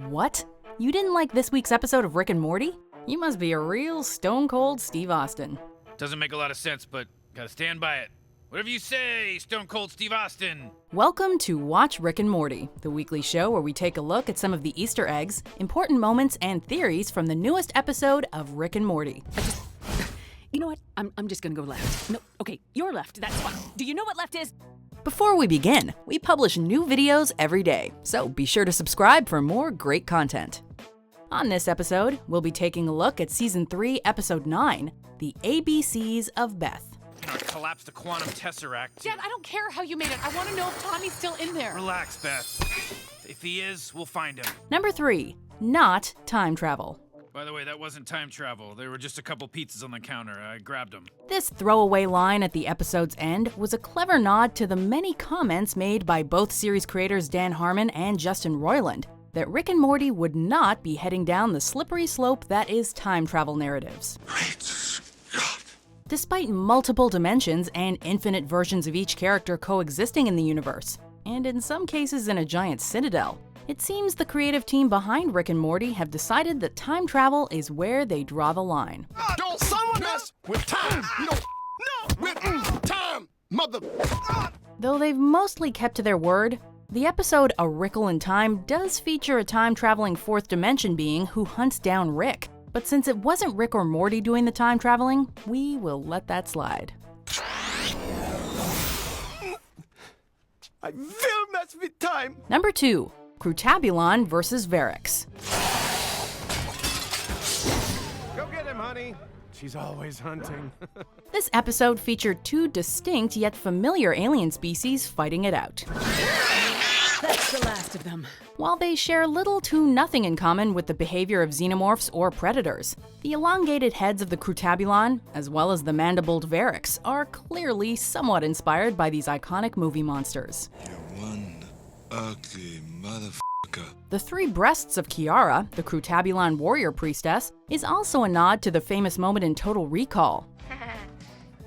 What? You didn't like this week's episode of Rick and Morty? You must be a real stone cold Steve Austin. Doesn't make a lot of sense, but gotta stand by it. Whatever you say, Stone Cold Steve Austin. Welcome to Watch Rick and Morty, the weekly show where we take a look at some of the Easter eggs, important moments, and theories from the newest episode of Rick and Morty. You know what? I'm just gonna go left. No, okay, you're left. That's fine. Do you know what left is? Before we begin, we publish new videos every day, so be sure to subscribe for more great content. On this episode, we'll be taking a look at Season 3, Episode 9, The ABCs of Beth. Collapse the quantum tesseract. Dad, I don't care how you made it. I want to know if Tommy's still in there. Relax, Beth. If he is, we'll find him. Number 3, not time travel. By the way, that wasn't time travel. There were just a couple pizzas on the counter. I grabbed them. This throwaway line at the episode's end was a clever nod to the many comments made by both series creators Dan Harmon and Justin Roiland that Rick and Morty would not be heading down the slippery slope that is time travel narratives. Great Scott. Despite multiple dimensions and infinite versions of each character coexisting in the universe, and in some cases in a giant citadel, it seems the creative team behind Rick and Morty have decided that time travel is where they draw the line. Don't someone mess with time! No, with time, mother. Though they've mostly kept to their word, the episode A Wrinkle in Time does feature a time-traveling fourth dimension being who hunts down Rick. But since it wasn't Rick or Morty doing the time traveling, we will let that slide. I will mess with time. Number 2, Crutabulon versus Barracks. Go get him, honey. She's always hunting. This episode featured two distinct yet familiar alien species fighting it out. That's the last of them. While they share little to nothing in common with the behavior of xenomorphs or predators, the elongated heads of the Crutabulon, as well as the mandibled Barracks, are clearly somewhat inspired by these iconic movie monsters. You're one ugly motherfucker. The three breasts of Kiara, the Crutabulon warrior priestess, is also a nod to the famous moment in Total Recall.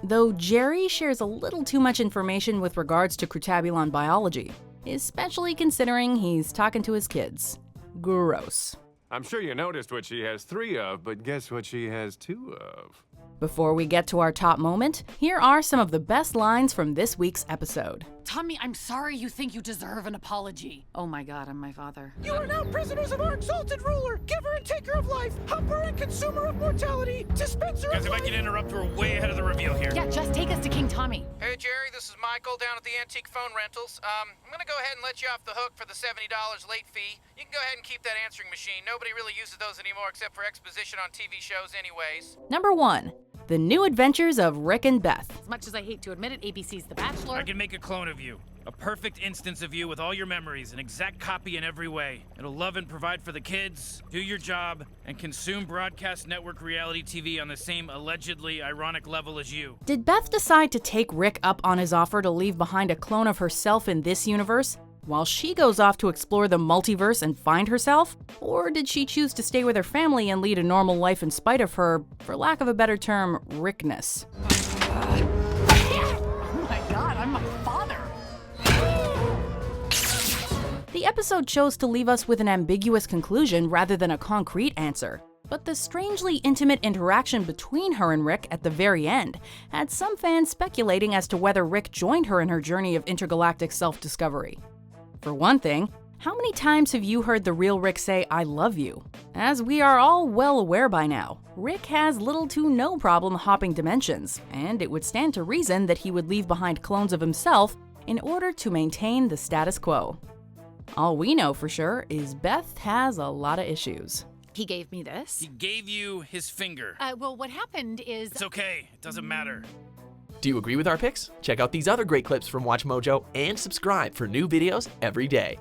Though Jerry shares a little too much information with regards to Crutabulon biology, especially considering he's talking to his kids. Gross. I'm sure you noticed what she has 3 of, but guess what she has 2 of? Before we get to our top moment, here are some of the best lines from this week's episode. Tommy, I'm sorry you think you deserve an apology. Oh my God, I'm my father. You are now prisoners of our exalted ruler, giver and taker of life, humper and consumer of mortality, dispenser Guys, of if I life. can interrupt, we're way ahead of the reveal here. Yeah, just take us to King Tommy. Hey Jerry, this is Michael down at the Antique Phone Rentals. I'm gonna go ahead and let you off the hook for the $70 late fee. You can go ahead and keep that answering machine. Nobody really uses those anymore except for exposition on TV shows anyways. Number 1, The New Adventures of Rick and Beth. As much as I hate to admit it, ABC's The Bachelor. I can make a clone of you. A perfect instance of you with all your memories, an exact copy in every way. It'll love and provide for the kids, do your job, and consume broadcast network reality TV on the same allegedly ironic level as you. Did Beth decide to take Rick up on his offer to leave behind a clone of herself in this universe, while she goes off to explore the multiverse and find herself? Or did she choose to stay with her family and lead a normal life in spite of her, for lack of a better term, Rickness? Oh my God, I'm my father. The episode chose to leave us with an ambiguous conclusion rather than a concrete answer. But the strangely intimate interaction between her and Rick at the very end had some fans speculating as to whether Rick joined her in her journey of intergalactic self-discovery. For one thing, how many times have you heard the real Rick say, "I love you"? As we are all well aware by now, Rick has little to no problem hopping dimensions, and it would stand to reason that he would leave behind clones of himself in order to maintain the status quo. All we know for sure is Beth has a lot of issues. He gave me this. He gave you his finger. Well, what happened is... It's okay. It doesn't matter. Do you agree with our picks? Check out these other great clips from WatchMojo and subscribe for new videos every day.